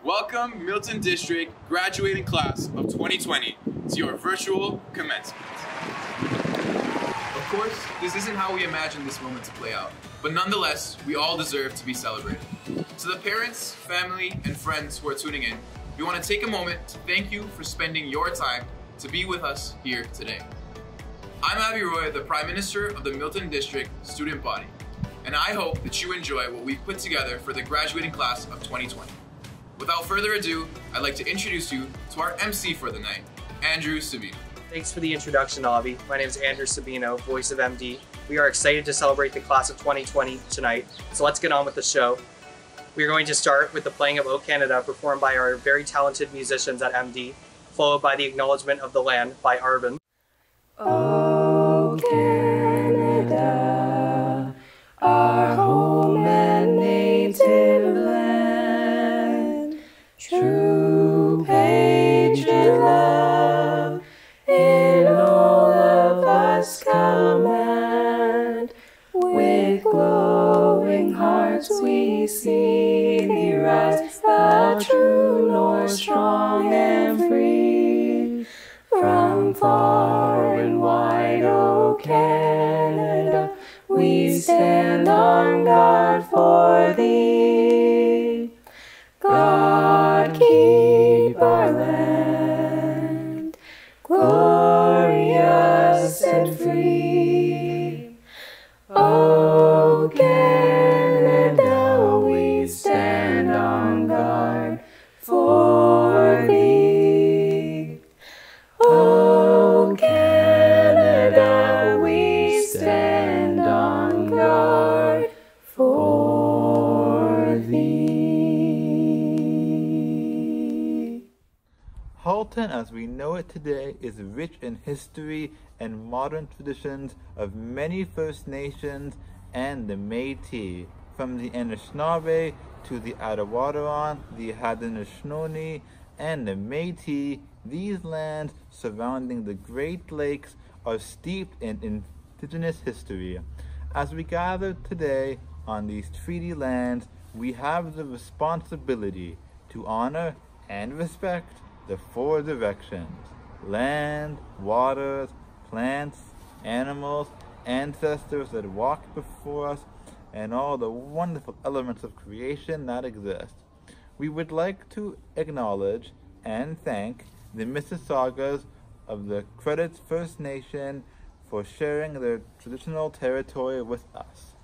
Welcome, Milton District graduating class of 2020 to your virtual commencement. Of course, this isn't how we imagined this moment to play out, but nonetheless, we all deserve to be celebrated. To the parents, family, and friends who are tuning in, we want to take a moment to thank you for spending your time to be with us here today. I'm Abby Roy, the Prime Minister of the Milton District Student Body, and I hope that you enjoy what we've put together for the graduating class of 2020. Without further ado, I'd like to introduce you to our MC for the night, Andrew Sabino. Thanks for the introduction, Avi. My name is Andrew Sabino, voice of MD. We are excited to celebrate the class of 2020 tonight, so let's get on with the show. We are going to start with the playing of O Canada, performed by our very talented musicians at MD, followed by the acknowledgement of the land by Arvin. O Canada, our home and native land, true patriot love in all of us command. With glowing hearts we see thee rise, the true North, strong and free. From far and wide, O Canada, we stand on guard for thee. God keep our land glorious and free. O Canada, we stand on guard for thee. O Canada, we stand on guard for thee. Halton, as we know it today, is rich in history and modern traditions of many First Nations and the Métis, from the Anishinaabe to the Attawaddaron, the Haudenosaunee, and the Métis. These lands surrounding the Great Lakes are steeped in indigenous history. As we gather today on these treaty lands, we have the responsibility to honor and respect the four directions: land, waters, plants, animals, ancestors that walked before us, and all the wonderful elements of creation that exist. We would like to acknowledge and thank the Mississaugas of the Credits First Nation for sharing their traditional territory with us.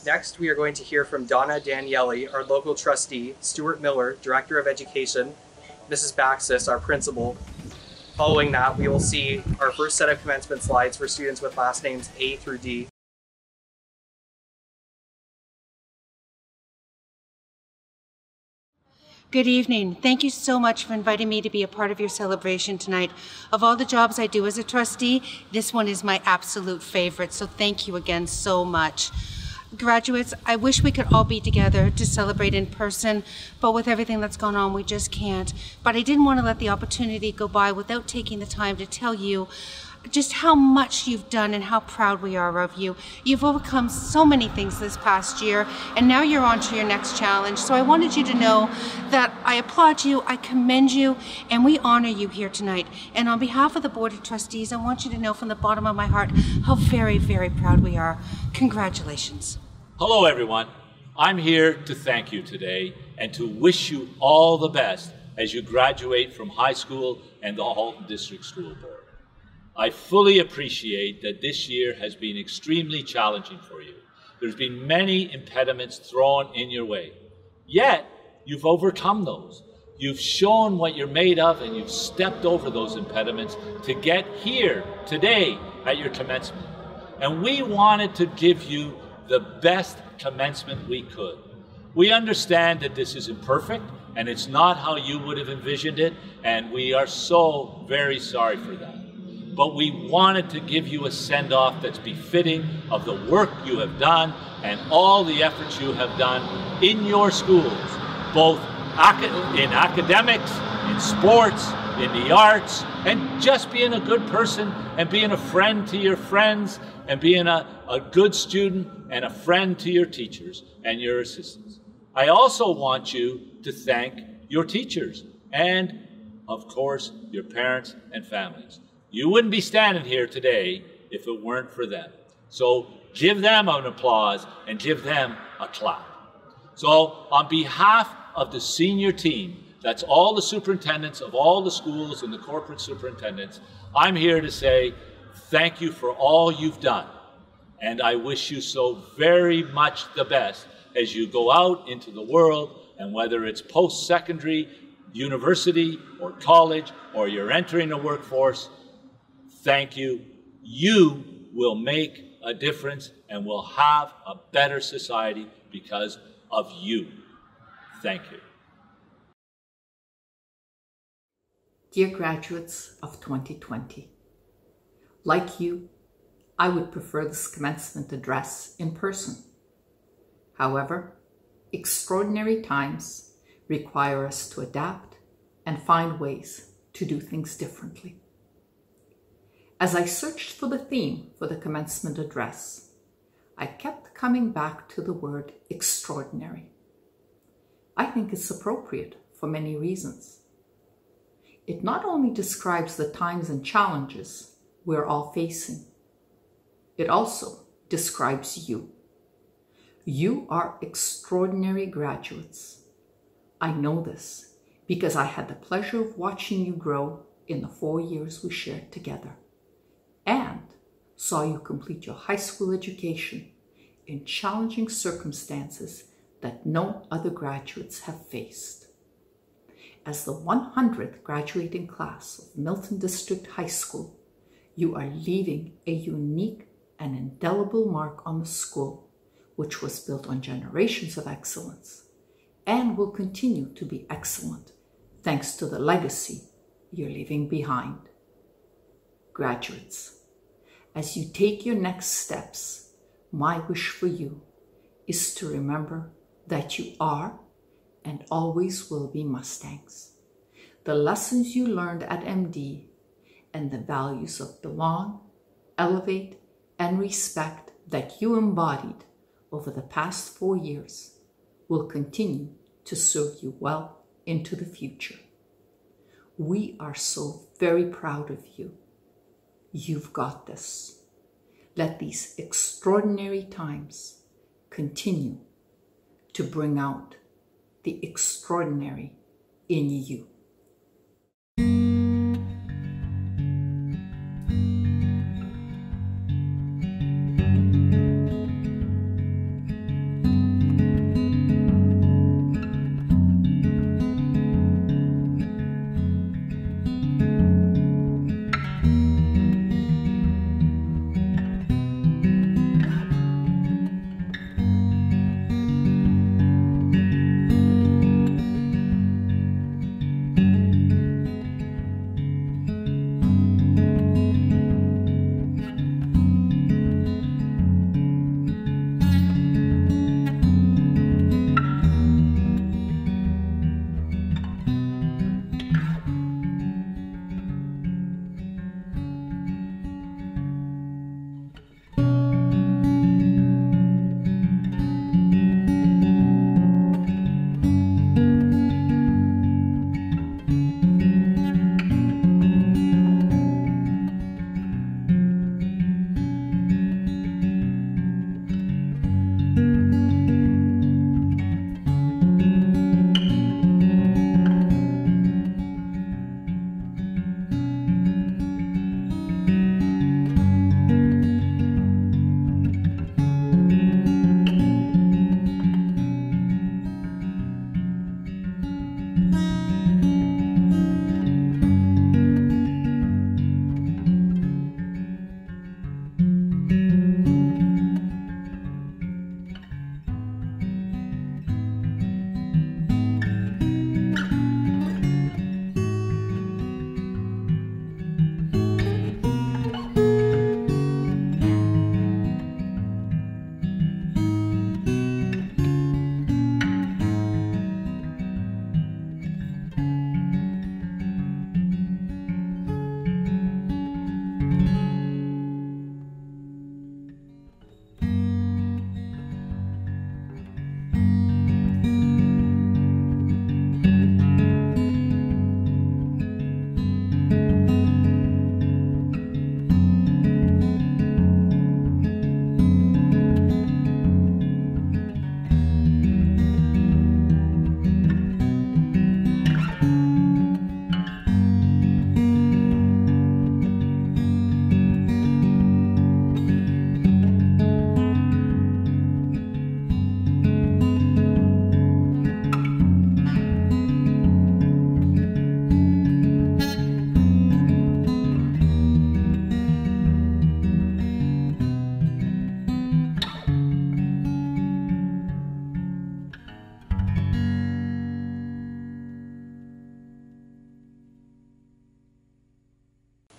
Next, we are going to hear from Donna Daniele, our local trustee, Stuart Miller, Director of Education, Mrs. Baxis, our principal. Following that, we will see our first set of commencement slides for students with last names A through D. Good evening. Thank you so much for inviting me to be a part of your celebration tonight. Of all the jobs I do as a trustee, this one is my absolute favorite, so thank you again so much. Graduates, I wish we could all be together to celebrate in person, but with everything that's gone on, we just can't. But I didn't want to let the opportunity go by without taking the time to tell you just how much you've done and how proud we are of you. You've overcome so many things this past year, and now you're on to your next challenge. So I wanted you to know that I applaud you, I commend you, and we honor you here tonight. And on behalf of the Board of Trustees, I want you to know from the bottom of my heart how very, very proud we are. Congratulations. Hello, everyone. I'm here to thank you today and to wish you all the best as you graduate from high school and the Halton District School Board. I fully appreciate that this year has been extremely challenging for you. There's been many impediments thrown in your way. Yet, you've overcome those. You've shown what you're made of, and you've stepped over those impediments to get here today at your commencement. And we wanted to give you the best commencement we could. We understand that this is imperfect, and it's not how you would have envisioned it, and we are so very sorry for that. But we wanted to give you a send-off that's befitting of the work you have done and all the efforts you have done in your schools, both in academics, in sports, in the arts, and just being a good person and being a friend to your friends and being a good student and a friend to your teachers and your assistants. I also want you to thank your teachers and, of course, your parents and families. You wouldn't be standing here today if it weren't for them. So give them an applause and give them a clap. So on behalf of the senior team, that's all the superintendents of all the schools and the corporate superintendents, I'm here to say thank you for all you've done. And I wish you so very much the best as you go out into the world, and whether it's post-secondary, university, or college, or you're entering the workforce, thank you. You will make a difference and will have a better society because of you. Thank you. Dear graduates of 2020, like you, I would prefer this commencement address in person. However, extraordinary times require us to adapt and find ways to do things differently. As I searched for the theme for the commencement address, I kept coming back to the word extraordinary. I think it's appropriate for many reasons. It not only describes the times and challenges we're all facing, it also describes you. You are extraordinary graduates. I know this because I had the pleasure of watching you grow in the 4 years we shared together and saw you complete your high school education in challenging circumstances that no other graduates have faced. As the 100th graduating class of Milton District High School, you are leaving a unique and indelible mark on the school, which was built on generations of excellence and will continue to be excellent thanks to the legacy you're leaving behind. Graduates, as you take your next steps, my wish for you is to remember that you are and always will be Mustangs. The lessons you learned at MD and the values of belong, elevate, and respect that you embodied over the past 4 years will continue to serve you well into the future. We are so very proud of you. You've got this. Let these extraordinary times continue to bring out the extraordinary in you.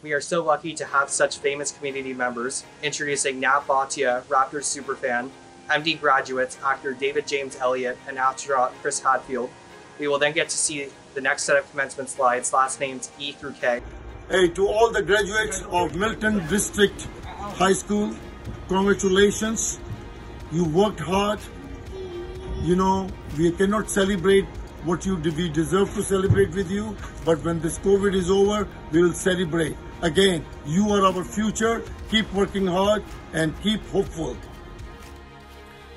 We are so lucky to have such famous community members, introducing Nat Bhatia, Raptors superfan, MD graduates, actor David James Elliott, and astronaut Chris Hadfield. We will then get to see the next set of commencement slides, last names E through K. Hey, to all the graduates of Milton District High School, congratulations. You worked hard. You know, we cannot celebrate what we deserve to celebrate with you, but when this COVID is over, we will celebrate. Again, you are our future. Keep working hard and keep hopeful.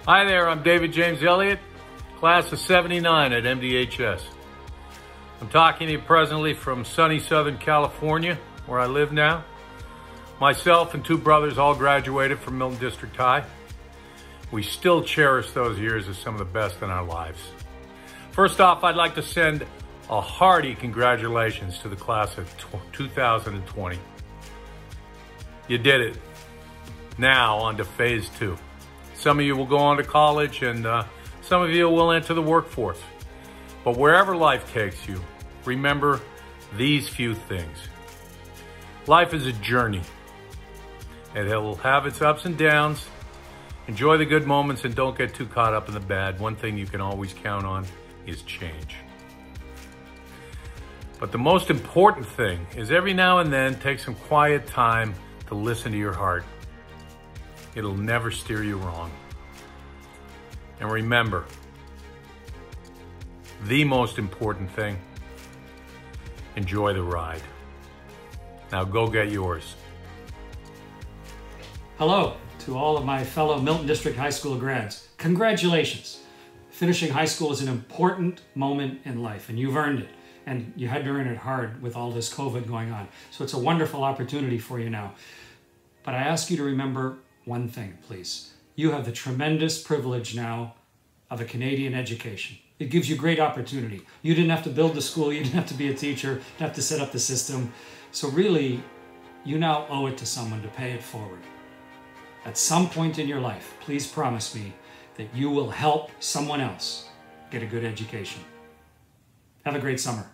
Hi there, I'm David James Elliott, class of 79 at MDHS. I'm talking to you presently from sunny Southern California, where I live now. Myself and two brothers all graduated from Milton District High. We still cherish those years as some of the best in our lives. First off, I'd like to send a hearty congratulations to the class of 2020. You did it. Now on to phase 2. Some of you will go on to college and some of you will enter the workforce. But wherever life takes you, remember these few things. Life is a journey. And it will have its ups and downs. Enjoy the good moments and don't get too caught up in the bad. One thing you can always count on is change. But the most important thing is every now and then take some quiet time to listen to your heart. It'll never steer you wrong. And remember, the most important thing, enjoy the ride. Now go get yours. Hello to all of my fellow Milton District High School grads. Congratulations. Finishing high school is an important moment in life, and you've earned it. And you had to earn it hard with all this COVID going on. So it's a wonderful opportunity for you now. But I ask you to remember one thing, please. You have the tremendous privilege now of a Canadian education. It gives you great opportunity. You didn't have to build the school, you didn't have to be a teacher, you didn't have to set up the system. So really, you now owe it to someone to pay it forward. At some point in your life, please promise me that you will help someone else get a good education. Have a great summer.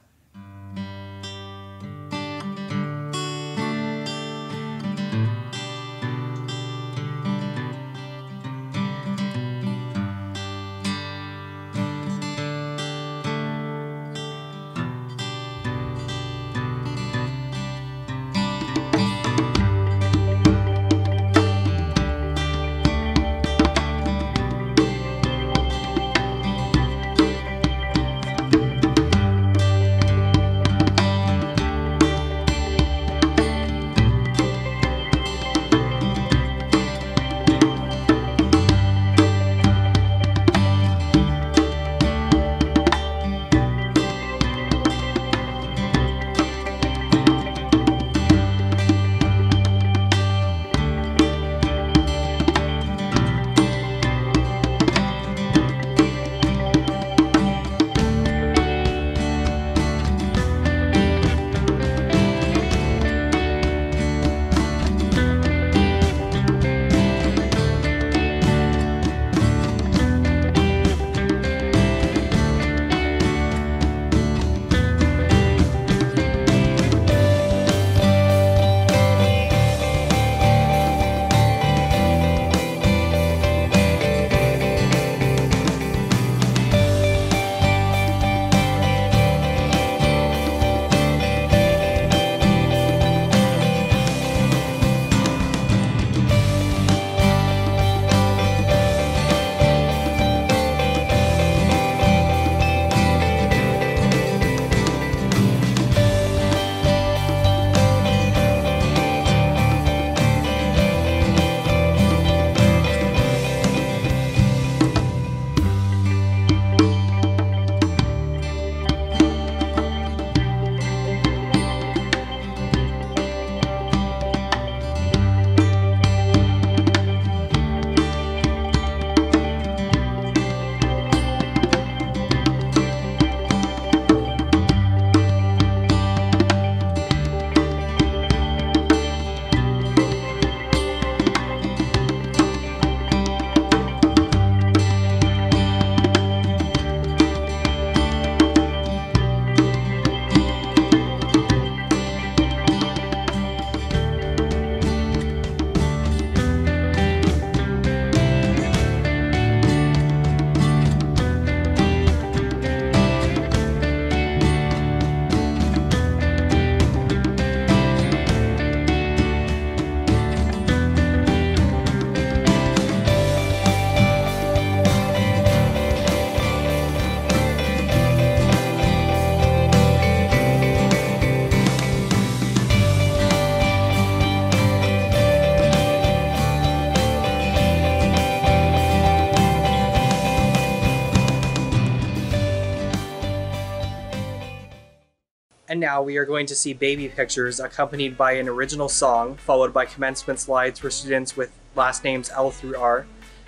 And now we are going to see baby pictures accompanied by an original song, followed by commencement slides for students with last names L through R.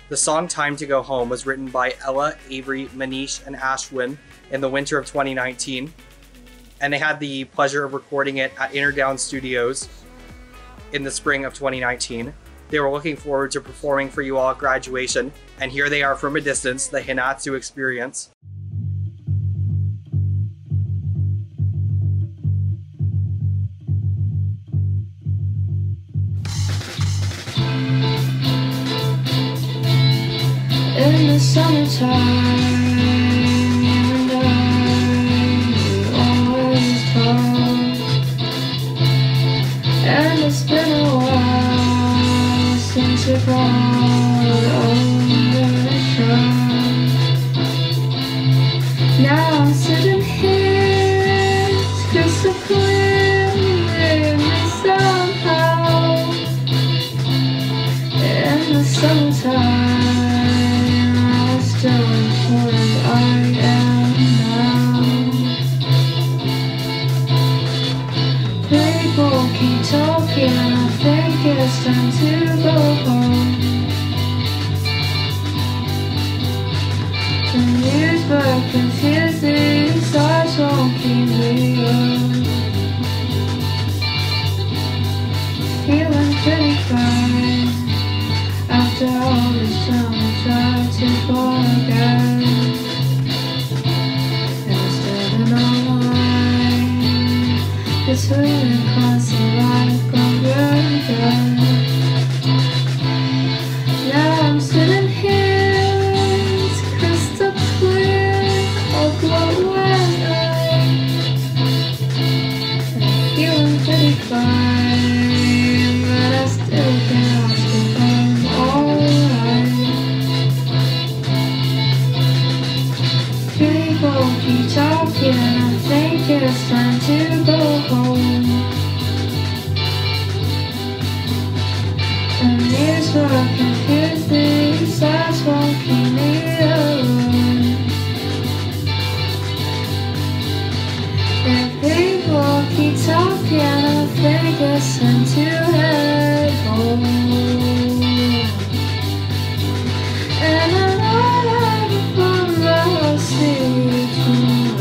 The song Time to Go Home was written by Ella, Avery, Manish, and Ashwin in the winter of 2019. And they had the pleasure of recording it at Interdown Studios in the spring of 2019. They were looking forward to performing for you all at graduation, and here they are from a distance, the Hinatsu Experience. In the summertime, you and I always talk, and it's been a while since you brought over the shop. Now I'm sitting here, it's crystal clear, in the somehow. In the summertime, still as poor as I am now. People keep talking, I think it's time to go home. The news but confused, these eyes won't keep me up. Feeling pretty fine after all this time I tried to forget. Instead of online, between the constant life gone good. Now I'm sitting here, it's crystal clear, all glowing. I'm feeling pretty fine, but I still can't ask if I'm alright. People keep talking, I think it's time to go home. And these were confused, these eyes won't keep me alone. If people keep talking, I think it's time to head home. And I know that I'll see you tomorrow.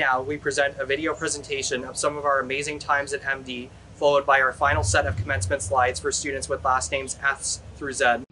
now, we present a video presentation of some of our amazing times at MD, followed by our final set of commencement slides for students with last names S through Z.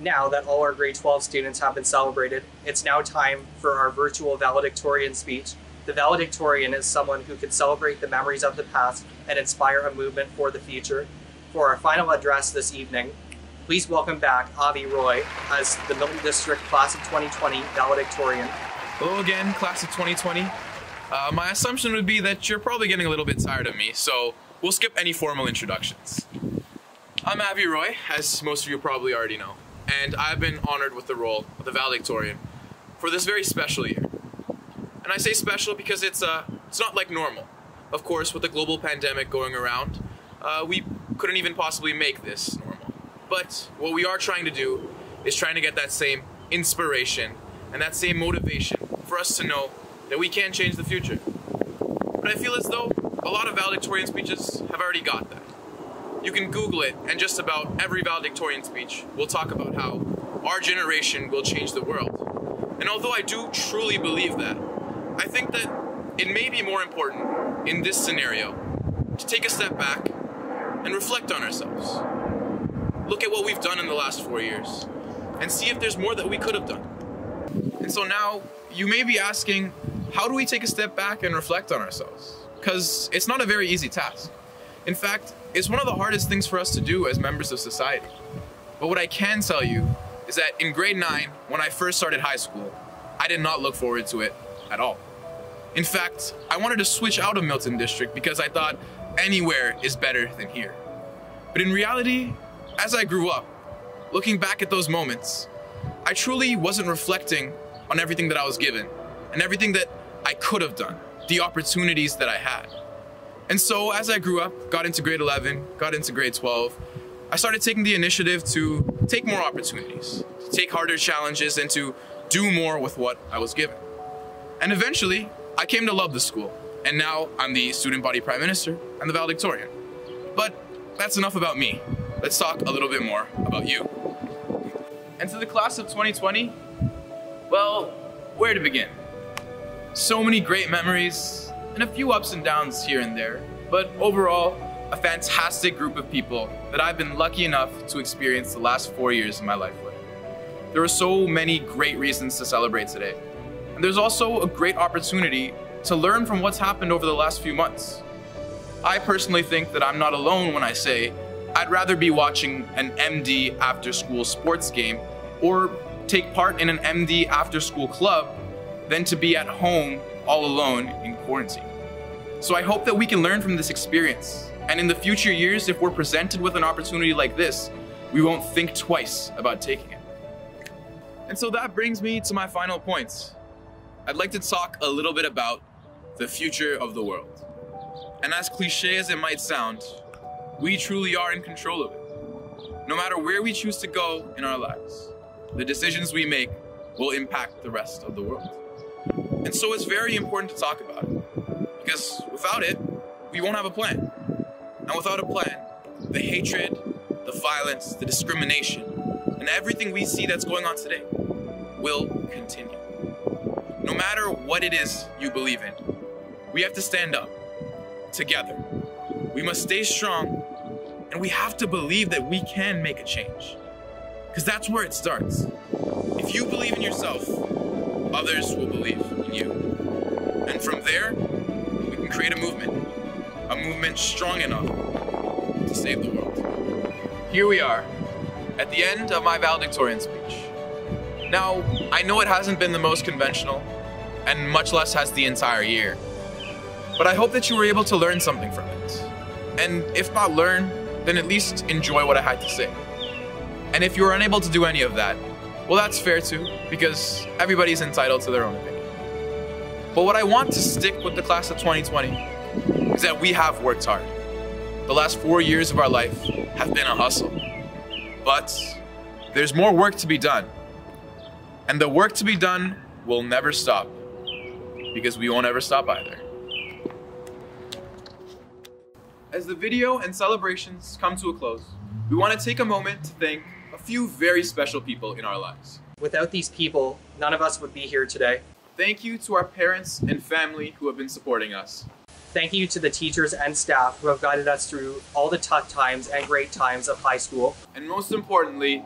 Now that all our grade 12 students have been celebrated, it's now time for our virtual valedictorian speech. The valedictorian is someone who can celebrate the memories of the past and inspire a movement for the future. For our final address this evening, please welcome back Avi Roy as the Milton District Class of 2020 valedictorian. Hello again, Class of 2020. My assumption would be that you're probably getting a little bit tired of me, so we'll skip any formal introductions. I'm Avi Roy, as most of you probably already know, and I've been honored with the role of the valedictorian for this very special year. And I say special because it's not like normal. Of course, with the global pandemic going around, we couldn't even possibly make this normal. But what we are trying to do is trying to get that same inspiration and that same motivation for us to know that we can change the future. But I feel as though a lot of valedictorian speeches have already got that. You can Google it, and just about every valedictorian speech will talk about how our generation will change the world. And although I do truly believe that, I think that it may be more important in this scenario to take a step back and reflect on ourselves. Look at what we've done in the last 4 years and see if there's more that we could have done. And so now you may be asking, how do we take a step back and reflect on ourselves? Because it's not a very easy task. In fact, it's one of the hardest things for us to do as members of society. But what I can tell you is that in grade 9, when I first started high school, I did not look forward to it at all. In fact, I wanted to switch out of Milton District because I thought anywhere is better than here. But in reality, as I grew up, looking back at those moments, I truly wasn't reflecting on everything that I was given and everything that I could have done, the opportunities that I had. And so as I grew up, got into grade 11, got into grade 12, I started taking the initiative to take more opportunities, to take harder challenges, and to do more with what I was given. And eventually, I came to love the school, and now I'm the student body prime minister and the valedictorian. But that's enough about me. Let's talk a little bit more about you. And to the class of 2020, well, where to begin? So many great memories, and a few ups and downs here and there, but overall, a fantastic group of people that I've been lucky enough to experience the last 4 years of my life with. There are so many great reasons to celebrate today. And there's also a great opportunity to learn from what's happened over the last few months. I personally think that I'm not alone when I say I'd rather be watching an MD after-school sports game or take part in an MD after-school club than to be at home all alone in quarantine. So I hope that we can learn from this experience, and in the future years, if we're presented with an opportunity like this, we won't think twice about taking it. And so that brings me to my final points. I'd like to talk a little bit about the future of the world. And as cliche as it might sound, we truly are in control of it. No matter where we choose to go in our lives, the decisions we make will impact the rest of the world. And so it's very important to talk about it, because without it, we won't have a plan. And without a plan, the hatred, the violence, the discrimination, and everything we see that's going on today will continue. No matter what it is you believe in, we have to stand up together. We must stay strong, and we have to believe that we can make a change, because that's where it starts. If you believe in yourself, others will believe in you. And from there, we can create a movement strong enough to save the world. Here we are, at the end of my valedictorian speech. Now, I know it hasn't been the most conventional, and much less has the entire year. But I hope that you were able to learn something from it. And if not learn, then at least enjoy what I had to say. And if you were unable to do any of that, well, that's fair too, because everybody's entitled to their own opinion. But what I want to stick with the class of 2020 is that we have worked hard. The last 4 years of our life have been a hustle. But there's more work to be done. And the work to be done will never stop, because we won't ever stop either. As the video and celebrations come to a close, we want to take a moment to thank a few very special people in our lives. Without these people, none of us would be here today. Thank you to our parents and family who have been supporting us. Thank you to the teachers and staff who have guided us through all the tough times and great times of high school. And most importantly,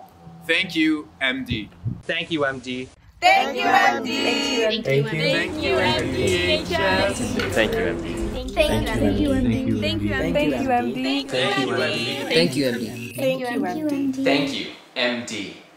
Thank you, MD. Thank you, MD. Thank you, MD. Thank you, MD. Thank you, MDHS. Thank you, MD. Thank you, MD. Thank you, MD. Thank you, MD. Thank you, MD. Thank you, MD. Thank you, MD. Thank you, MD. Thank you, MD.